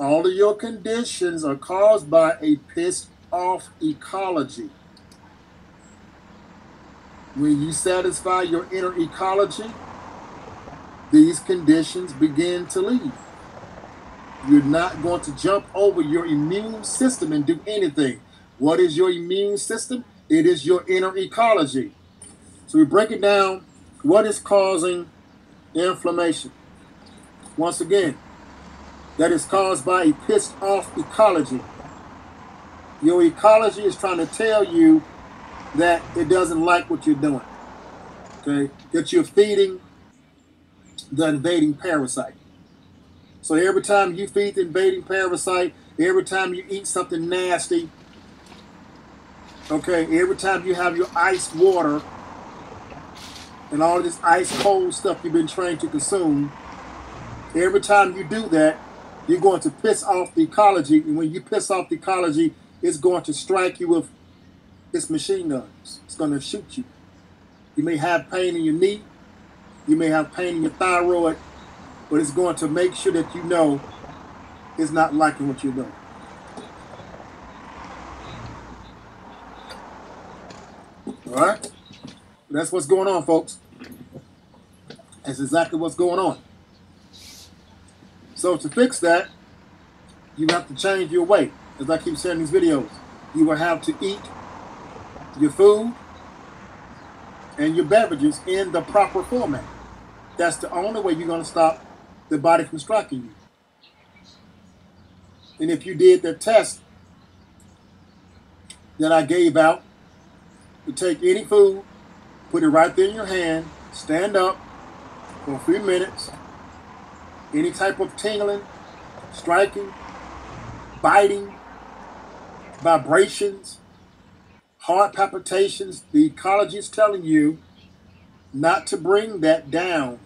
All of your conditions are caused by a pissed off ecology. When you satisfy your inner ecology, these conditions begin to leave. You're not going to jump over your immune system and do anything. What is your immune system? It is your inner ecology. So we break it down. What is causing inflammation? Once again, that is caused by a pissed off ecology. Your ecology is trying to tell you that it doesn't like what you're doing. Okay? That you're feeding the invading parasite. So every time you feed the invading parasite, every time you eat something nasty, okay, every time you have your ice water and all of this ice cold stuff you've been trained to consume, every time you do that, you're going to piss off the ecology. And when you piss off the ecology, it's going to strike you with its machine guns. It's going to shoot you. You may have pain in your knee. You may have pain in your thyroid. But it's going to make sure that you know it's not liking what you're doing. All right? That's what's going on, folks. That's exactly what's going on. So to fix that, you have to change your way. As I keep saying in these videos, you will have to eat your food and your beverages in the proper format. That's the only way you're going to stop the body from striking you. And if you did the test that I gave out, to take any food, put it right there in your hand, stand up for a few minutes, any type of tingling, striking, biting, vibrations, heart palpitations, the ecology is telling you not to bring that down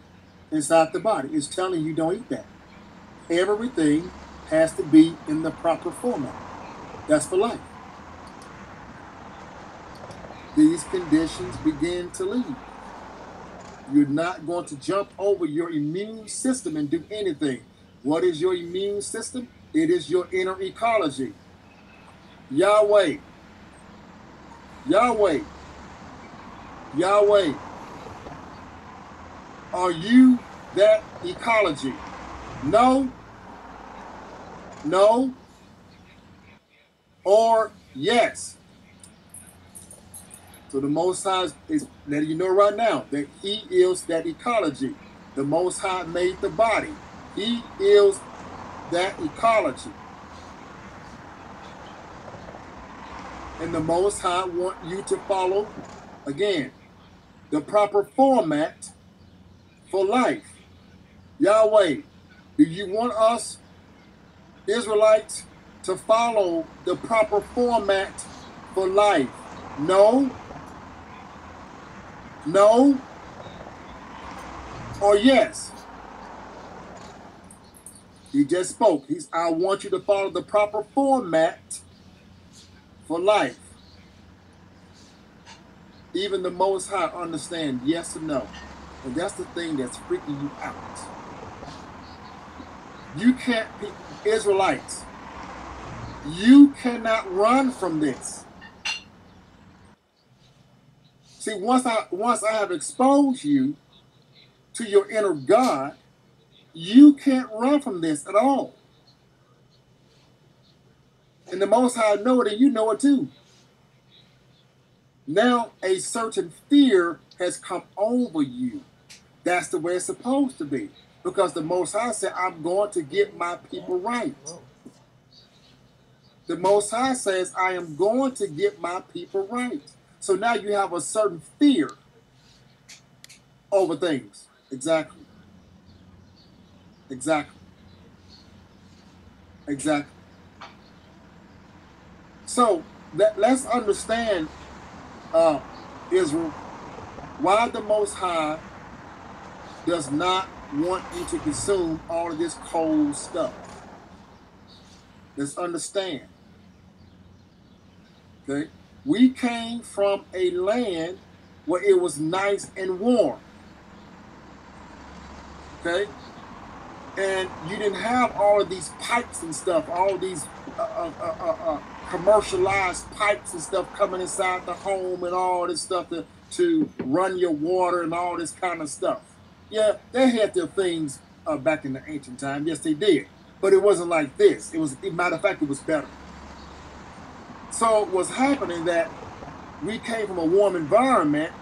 inside the body. It's telling you don't eat that. Everything has to be in the proper format. That's for life. These conditions begin to leave. You're not going to jump over your immune system and do anything. What is your immune system? It is your inner ecology. Yahweh. Yahweh. Yahweh. Are you that ecology? No. No. Or yes. So the Most High is letting you know right now that He is that ecology. The Most High made the body. He is that ecology. And the Most High want you to follow, again, the proper format for life. Yahweh, do you want us, Israelites, to follow the proper format for life? No. No. Or yes. He just spoke. I want you to follow the proper format for life. Even the Most High understand yes or no. And that's the thing that's freaking you out. You can't be Israelites. You cannot run from this. See, once I have exposed you to your inner God, you can't run from this at all. And the Most High know it, and you know it too. Now a certain fear has come over you. That's the way it's supposed to be. Because the Most High said, I'm going to get my people right. The Most High says, I am going to get my people right. So now you have a certain fear over things. Exactly. Exactly. Exactly. So let's understand, Israel, why the Most High does not want you to consume all of this cold stuff. Let's understand. Okay? We came from a land where it was nice and warm. Okay? And you didn't have all of these pipes and stuff, all these commercialized pipes and stuff coming inside the home and all this stuff to run your water and all this kind of stuff. Yeah, they had their things back in the ancient time. Yes, they did. But it wasn't like this. It was, matter of fact, it was better. So what's happening that we came from a warm environment,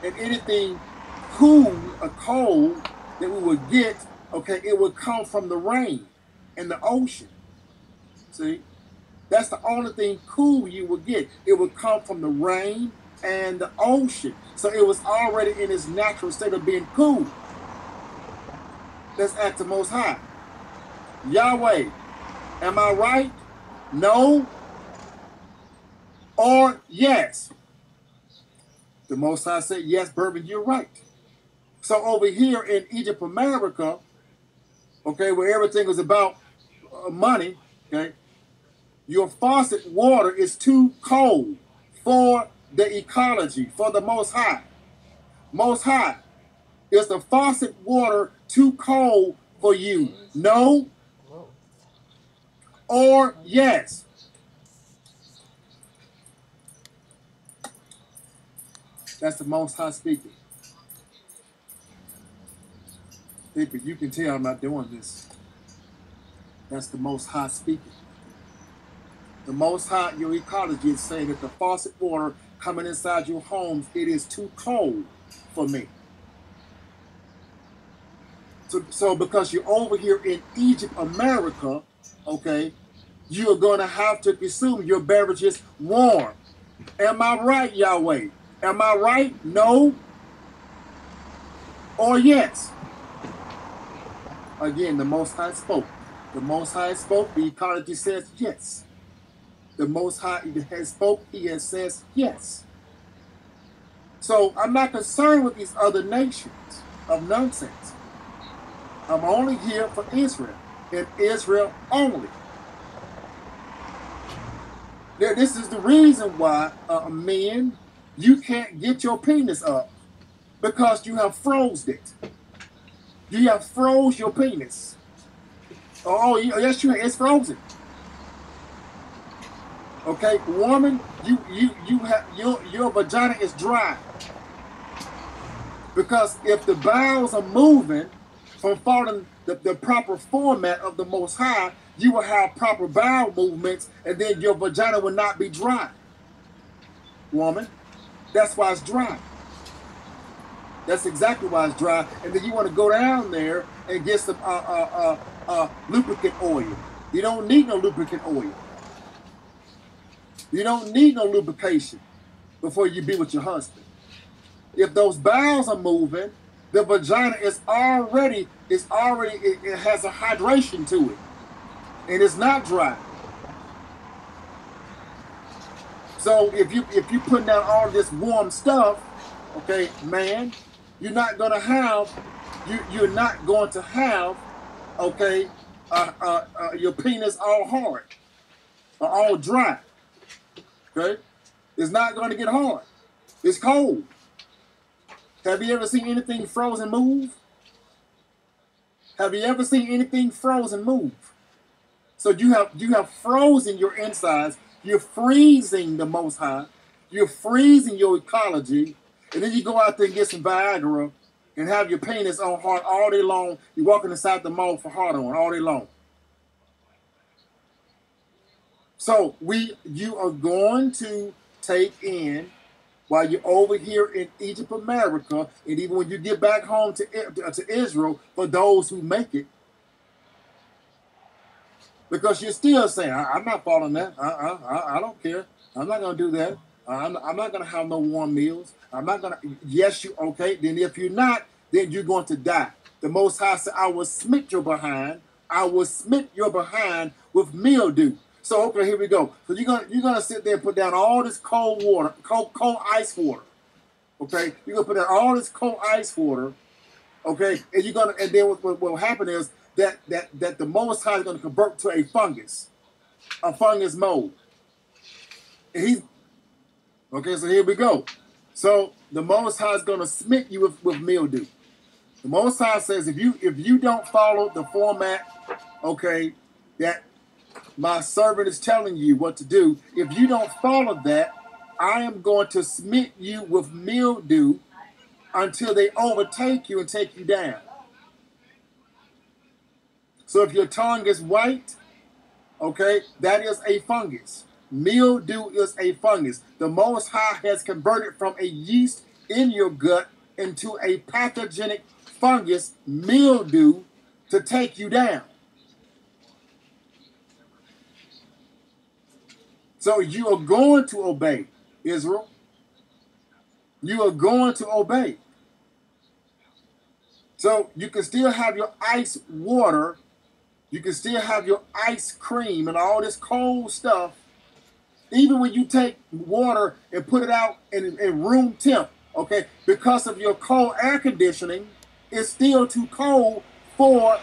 and anything cool or cold that we would get, okay, it would come from the rain and the ocean. See? That's the only thing cool you would get. It would come from the rain and the ocean. So it was already in its natural state of being cool. Let's ask the Most High. Yahweh, am I right? No? Or yes? The Most High said, yes, Bourbon, you're right. So over here in Egypt, America, okay, where everything was about money, okay, your faucet water is too cold for the ecology, for the Most High. Most High, is the faucet water too cold for you? No? Or yes? That's the Most High speaking. People, you can tell I'm not doing this. That's the Most High speaking. The Most High, your ecology, is saying that the faucet water coming inside your homes, it is too cold for me. So because you're over here in Egypt, America, okay, you're going to have to consume your beverages warm. Am I right, Yahweh? Am I right? No? Or yes? Again, the Most High spoke. The Most High spoke. The ecology says yes. The Most High has spoke. He has says yes. So I'm not concerned with these other nations of nonsense. I'm only here for Israel, and Israel only. This is the reason why, men, you can't get your penis up, because you have froze it. You have froze your penis. Oh, yes, it's frozen. Okay, woman, you have your vagina is dry, because if the bowels are moving from following the proper format of the Most High, you will have proper bowel movements, and then your vagina will not be dry. Woman, that's why it's dry. That's exactly why it's dry. And then you want to go down there and get some lubricant oil. You don't need no lubricant oil. You don't need no lubrication before you be with your husband. If those bowels are moving, the vagina is already, it has a hydration to it. And it's not dry. So if you putting down all this warm stuff, okay, man, you're not going to have, okay, your penis all hard or all dry. Okay? It's not going to get hard. It's cold. Have you ever seen anything frozen move? Have you ever seen anything frozen move? So you have frozen your insides. You're freezing the Most High. You're freezing your ecology. And then you go out there and get some Viagra and have your penis on hard all day long. You're walking inside the mall for hard on all day long. So you are going to take in, while you're over here in Egypt, America, and even when you get back home to Israel, for those who make it, because you're still saying, I'm not following that. I don't care. I'm not going to do that. I'm not going to have no warm meals. I'm not going to. Yes, you okay. Then if you're not, then you're going to die. The Most High said, I will smite your behind. I will smite your behind with mildew. So, okay, here we go. So you're gonna sit there and put down all this cold water, cold ice water. Okay? You're going to put down all this cold ice water. Okay? And then what will happen is that the Most High is going to convert to a fungus mold. And okay, so here we go. So the Most High is going to smite you with mildew. The Most High says, if you don't follow the format, okay, that my servant is telling you what to do, if you don't follow that, I am going to smite you with mildew until they overtake you and take you down. So if your tongue is white, okay, that is a fungus. Mildew is a fungus. The Most High has converted from a yeast in your gut into a pathogenic fungus, mildew, to take you down. So you are going to obey, Israel. You are going to obey. So you can still have your ice water. You can still have your ice cream and all this cold stuff. Even when you take water and put it out in room temp, okay, because of your cold air conditioning, it's still too cold for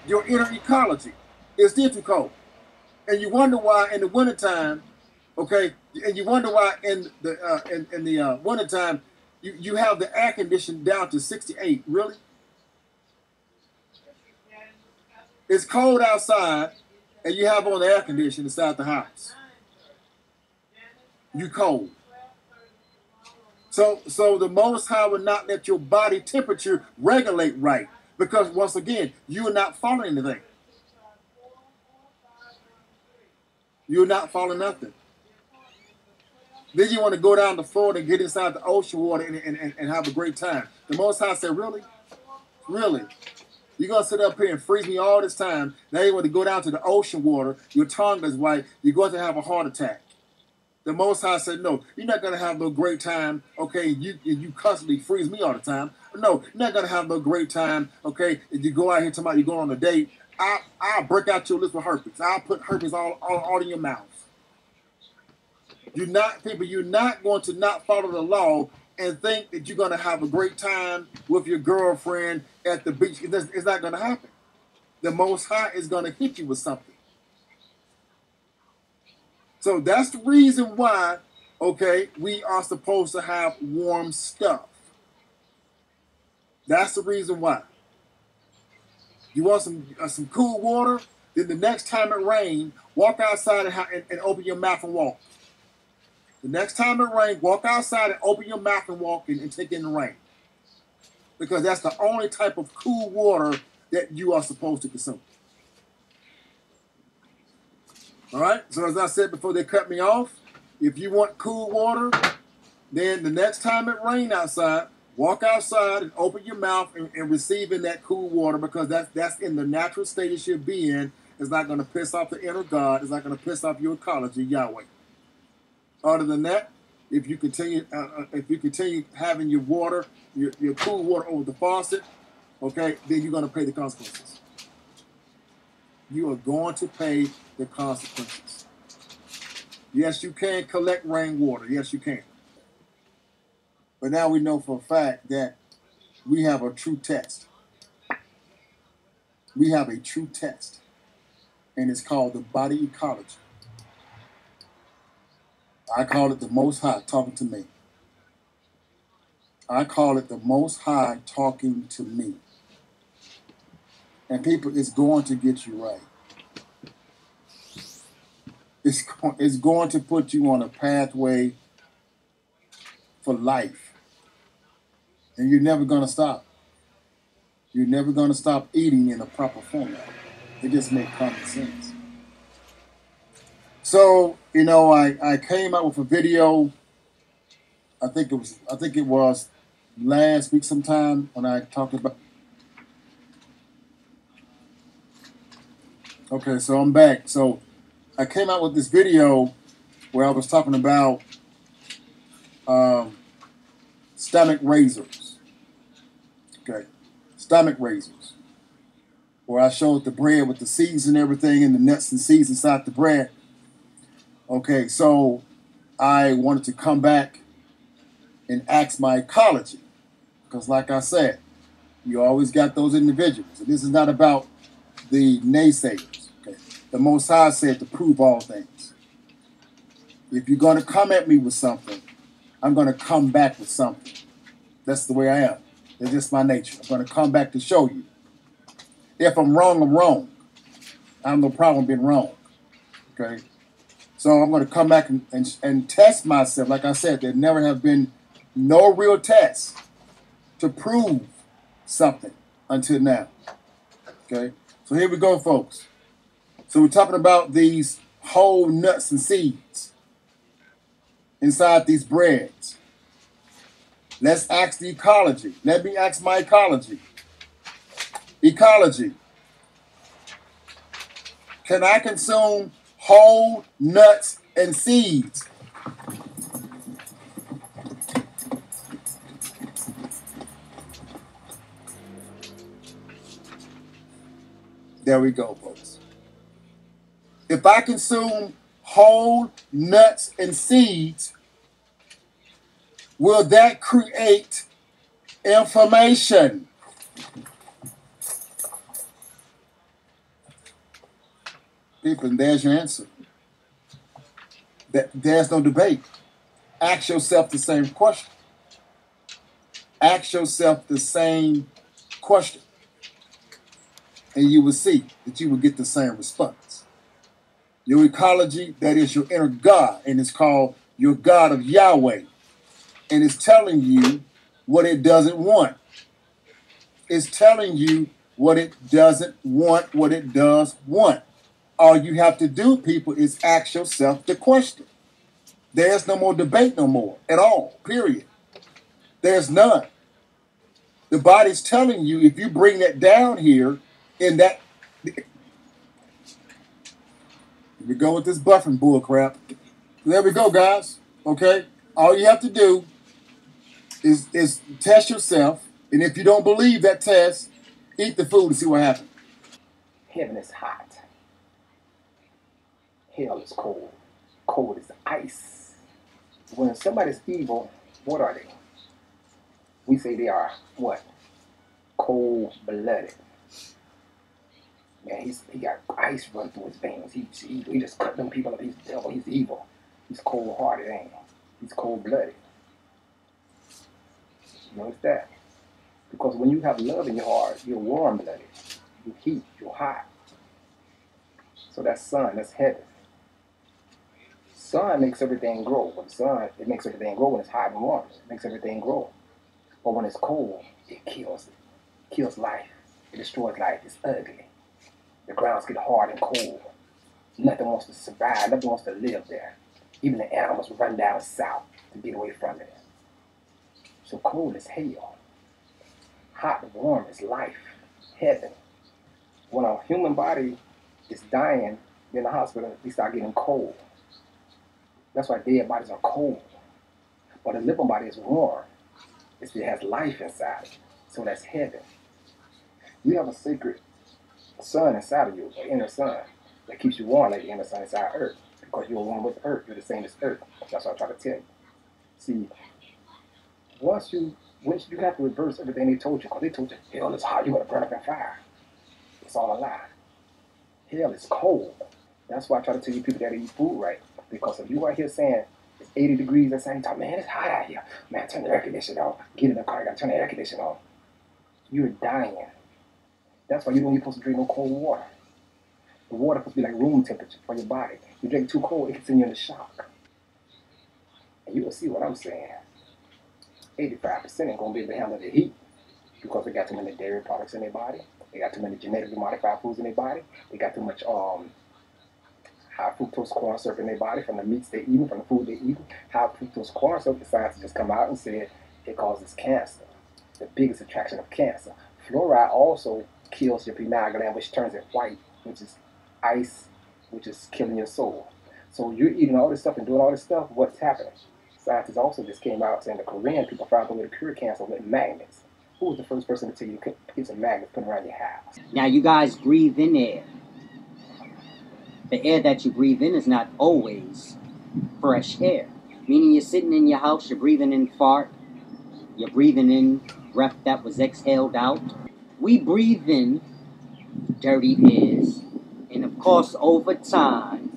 your inner ecology. It's still too cold. And you wonder why in the wintertime, okay, and you wonder why in the wintertime you have the air conditioning down to 68. Really? It's cold outside, and you have on the air conditioning inside the house. You cold. So the Most High will not let your body temperature regulate right, because once again, you are not following anything. You're not following nothing. Then you want to go down to Florida and get inside the ocean water and have a great time. The Most High said, really? Really? You're going to sit up here and freeze me all this time. Now you want to go down to the ocean water. Your tongue is white. You're going to have a heart attack. The Most High said, no, you're not going to have no great time, okay, you constantly freeze me all the time. No, you're not going to have no great time, okay, if you go out here talking about you going on a date. I'll break out your lips with herpes. I'll put herpes all in your mouth. You're not going to not follow the law and think that you're going to have a great time with your girlfriend at the beach. It's not going to happen. The Most High is going to hit you with something. So that's the reason why, okay, we are supposed to have warm stuff. That's the reason why. You want some cool water? Then the next time it rains, walk outside and open your mouth and walk. The next time it rains, walk outside and open your mouth and walk and take in the rain. Because that's the only type of cool water that you are supposed to consume. All right? So as I said before they cut me off, if you want cool water, then the next time it rains outside, walk outside and open your mouth and receive in that cool water, because that's in the natural state it should be in. It's not going to piss off the inner God. It's not going to piss off your ecology, Yahweh. Other than that, if you continue having your water, your cool water over the faucet, okay, then you're going to pay the consequences. You are going to pay the consequences. Yes, you can collect rainwater. Yes, you can. But now we know for a fact that we have a true test. We have a true test. And it's called the body ecology. I call it the Most High talking to me. I call it the Most High talking to me. And people, it's going to get you right. It's going to put you on a pathway for life. And you're never going to stop. You're never going to stop eating in a proper format. It just makes common sense. So, you know, I came out with a video. I think it was last week sometime when I talked about. Okay, so I'm back. So I came out with this video where I was talking about stomach razors. Okay, stomach razors. Where I showed the bread with the seeds and everything, and the nuts and seeds inside the bread. Okay, so I wanted to come back and ask my ecology. Because like I said, you always got those individuals. And this is not about the naysayers. Okay? The Most High said to prove all things. If you're going to come at me with something, I'm going to come back with something. That's the way I am. It's just my nature. I'm going to come back to show you. If I'm wrong, I'm wrong. I have no problem being wrong. Okay? So I'm going to come back and test myself. Like I said, there never have been no real tests to prove something until now. Okay? So here we go, folks. So we're talking about these whole nuts and seeds inside these breads. Let's ask the ecology. Let me ask my ecology. Ecology. Can I consume whole nuts and seeds? There we go, folks. If I consume whole nuts and seeds, will that create inflammation? People, and there's your answer. There's no debate. Ask yourself the same question. Ask yourself the same question. And you will see that you will get the same response. Your ecology, that is your inner God, and it's called your God of Yahweh. And it's telling you what it doesn't want. It's telling you what it doesn't want, what it does want. All you have to do, people, is ask yourself the question. There's no more debate no more at all, period. There's none. The body's telling you if you bring that down here in that... Here we go with this buffing bull crap. There we go, guys. Okay? All you have to do is test yourself, and if you don't believe that test, eat the food and see what happens. Heaven is hot. Hell is cold. Cold is ice. When somebody's evil, what are they? We say they are what? Cold-blooded. Man, he got ice running through his veins. He just cut them people up. He's devil. He's evil. He's cold-hearted, ain't he? He's cold-blooded. You notice that? Because when you have love in your heart, you're warm-blooded. You heat. You're hot. So that's sun. That's heaven. Sun makes everything grow. When sun, it makes everything grow when it's hot and warm. It makes everything grow. But when it's cold, it kills it. It kills life. It destroys life. It's ugly. The grounds get hard and cold. Nothing wants to survive. Nothing wants to live there. Even the animals run down south to get away from it. So cold is hell. Hot and warm is life. Heaven. When a human body is dying in the hospital, they start getting cold. That's why dead bodies are cold. But a living body is warm. It has life inside it. So that's heaven. You have a sacred sun inside of you, an inner sun, that keeps you warm like the inner sun inside Earth. Because you're one with Earth. You're the same as Earth. That's what I'm trying to tell you. See, once you have to reverse everything they told you, because they told you, hell is hot, you're going to burn up in fire. It's all a lie. Hell is cold. That's why I try to tell you people that eat food right. Because if you are here saying it's 80 degrees at the same time, man, it's hot out here. Man, turn the air conditioner on. Get in the car, you got to turn the air conditioner on. You're dying. That's why you don't even supposed to drink no cold water. The water supposed to be like room temperature for your body. You drink too cold, it can send you into shock. And you will see what I'm saying. 85% ain't going to be able to handle the heat because they got too many dairy products in their body. They got too many genetically modified foods in their body. They got too much high fructose corn syrup in their body from the meats they eat, from the food they eat. High fructose corn syrup, the scientists just come out and said it causes cancer. The biggest attraction of cancer. Fluoride also kills your pineal gland, which turns it white, which is ice, which is killing your soul. So you're eating all this stuff and doing all this stuff, what's happening? Scientists also just came out saying the Korean people found a way to cure cancer with magnets. Who was the first person to tell you to get some magnets put around your house? Now you guys breathe in air. The air that you breathe in is not always fresh air. Meaning you're sitting in your house, you're breathing in fart, you're breathing in breath that was exhaled out. We breathe in dirty airs, and of course over time,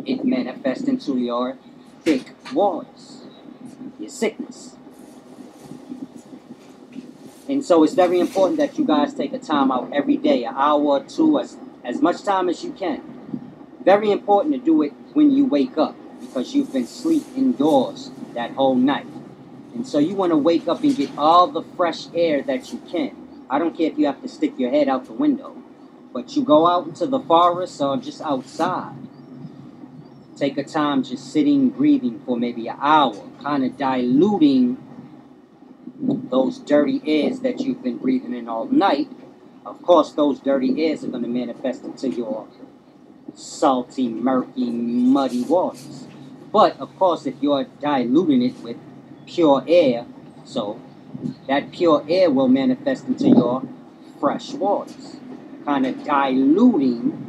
it manifests into your thick waters, your sickness. And so it's very important that you guys take a time out every day, an hour or two, as much time as you can. Very important to do it when you wake up, because you've been asleep indoors that whole night. And so you want to wake up and get all the fresh air that you can. I don't care if you have to stick your head out the window, but you go out into the forest or just outside. Take a time just sitting, breathing for maybe an hour, kind of diluting those dirty airs that you've been breathing in all night. Of course, those dirty airs are going to manifest into your salty, murky, muddy waters. But, of course, if you're diluting it with pure air, so that pure air will manifest into your fresh waters, kind of diluting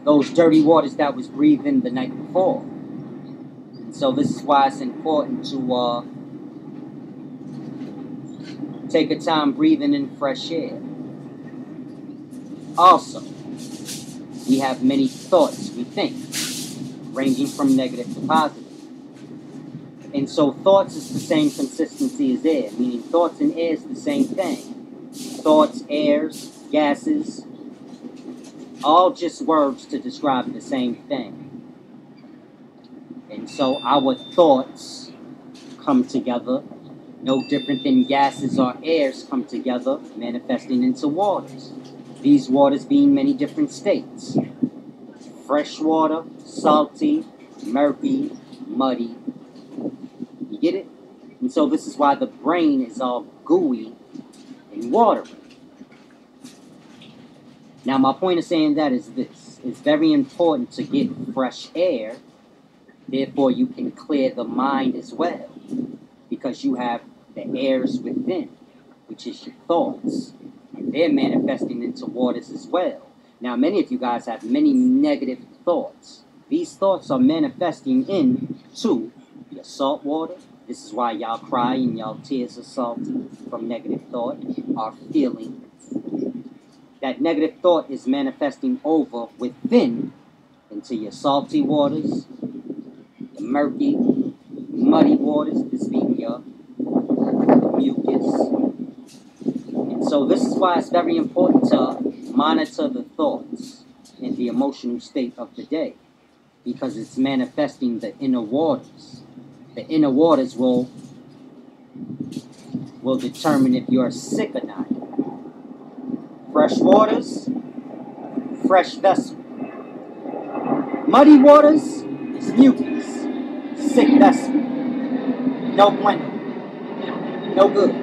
those dirty waters that was breathed in the night before. And so this is why it's important to take a time breathing in fresh air. Also, we have many thoughts we think, ranging from negative to positive. And so thoughts is the same consistency as air, meaning thoughts and air is the same thing. Thoughts, airs, gases, all just words to describe the same thing. And so our thoughts come together, no different than gases or airs come together, manifesting into waters. These waters being many different states. Fresh water, salty, murky, muddy. You get it? And so this is why the brain is all gooey and watery. Now my point of saying that is this. It's very important to get fresh air. Therefore you can clear the mind as well. Because you have the airs within, which is your thoughts. And they're manifesting into waters as well. Now many of you guys have many negative thoughts. These thoughts are manifesting into your salt water. This is why y'all cry and y'all tears are salty from negative thought or feelings. That negative thought is manifesting over within into your salty waters, the murky, muddy waters, this being your mucus. And so this is why it's very important to monitor the thoughts and the emotional state of the day, because it's manifesting the inner waters. The inner waters will determine if you're sick or not. Fresh waters, fresh vessel. Muddy waters is mucus, sick vessel. No bueno, no good.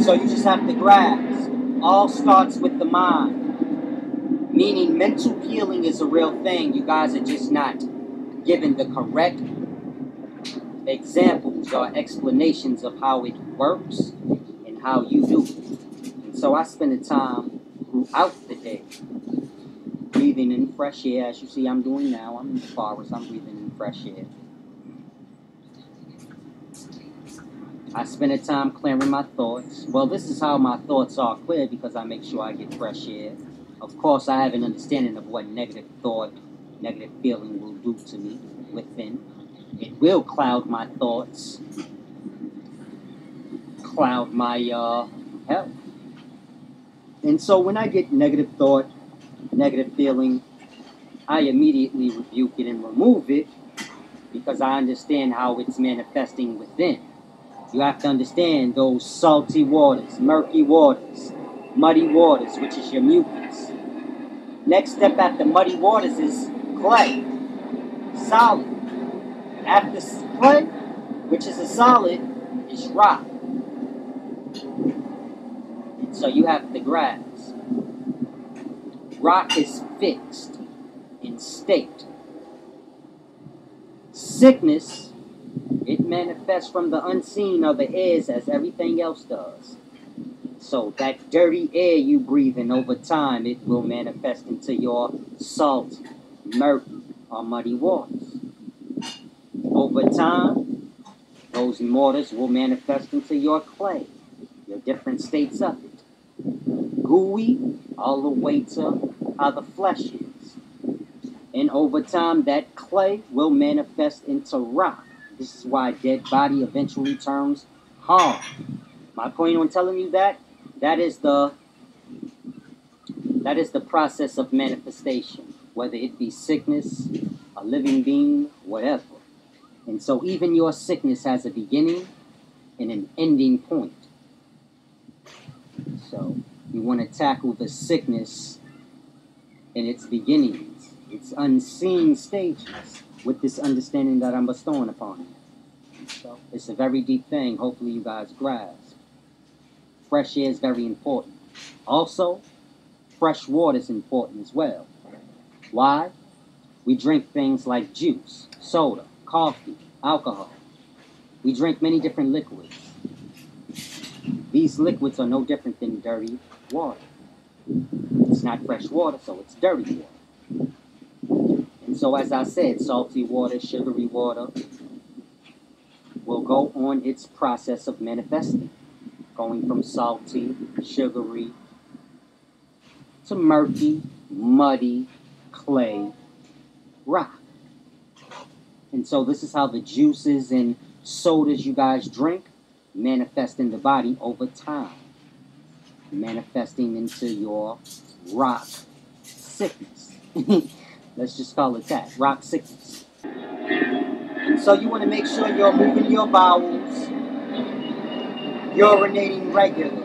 So you just have to grasp. All starts with the mind. Meaning mental healing is a real thing. You guys are just not given the correct examples or explanations of how it works and how you do it. And so I spend the time throughout the day breathing in fresh air, as you see I'm doing now. I'm in the forest, I'm breathing in fresh air. I spend the time clearing my thoughts. Well, this is how my thoughts are cleared, because I make sure I get fresh air. Of course, I have an understanding of what negative thought, negative feeling will do to me within. It will cloud my thoughts, cloud my health. And so when I get negative thought, negative feeling, I immediately rebuke it and remove it, because I understand how it's manifesting within. You have to understand those salty waters, murky waters, muddy waters, which is your mucus. Next step after muddy waters is clay, solid. After clay, which is a solid, is rock. And so you have to grasp. Rock is fixed in state. Sickness, it manifests from the unseen of the airs as everything else does. So that dirty air you breathe in over time, it will manifest into your salt, murky, or muddy waters. Over time, those waters will manifest into your clay, your different states of it. Gooey, all the way to how the flesh is. And over time, that clay will manifest into rock. This is why a dead body eventually turns hard. My point on telling you that is the process of manifestation, whether it be sickness, a living being, whatever. And so even your sickness has a beginning and an ending point. So you want to tackle the sickness in its beginnings, its unseen stages, with this understanding that I'm bestowing upon you. So it's a very deep thing. Hopefully you guys grasp. Fresh air is very important. Also, fresh water is important as well. Why? We drink things like juice, soda, coffee, alcohol. We drink many different liquids. These liquids are no different than dirty water. It's not fresh water, so it's dirty water. And so, as I said, salty water, sugary water will go on its process of manifesting, going from salty, sugary, to murky, muddy, clay, rock. And so this is how the juices and sodas you guys drink manifest in the body over time, manifesting into your rock sickness. Let's just call it that, rock sickness. And so you want to make sure you're moving your bowels, urinating regularly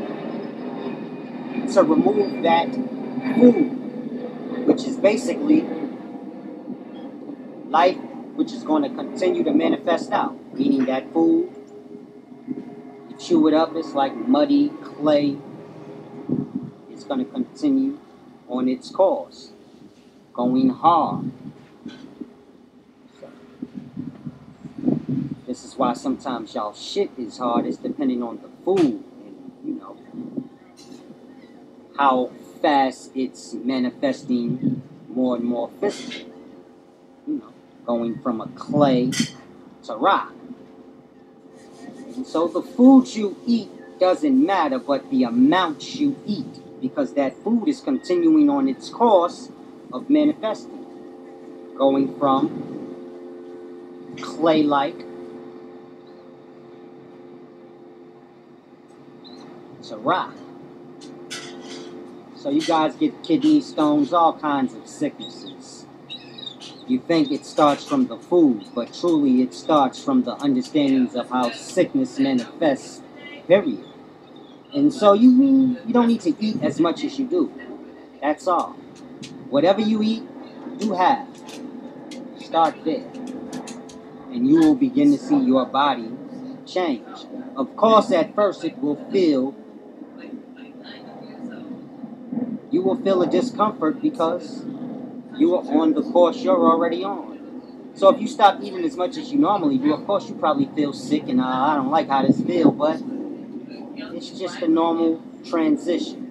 to remove that food, which is basically life, which is going to continue to manifest out, meaning that food, you chew it up, it's like muddy clay. It's going to continue on its course, going hard. So, this is why sometimes y'all shit is hard. It's depending on the food and, you know, how fast it's manifesting more and more physically. You know, going from a clay to rock. And so the food you eat doesn't matter, but the amount you eat, because that food is continuing on its course of manifesting, going from clay-like to rock. So you guys get kidney stones, all kinds of sicknesses. You think it starts from the food, but truly it starts from the understandings of how sickness manifests, period. And so you don't need to eat as much as you do. That's all. Whatever you eat, you have. Start there. And you will begin to see your body change. Of course, at first you will feel a discomfort because you are on the course you're already on. So if you stop eating as much as you normally do, of course you probably feel sick and I don't like how this feels, but it's just a normal transition.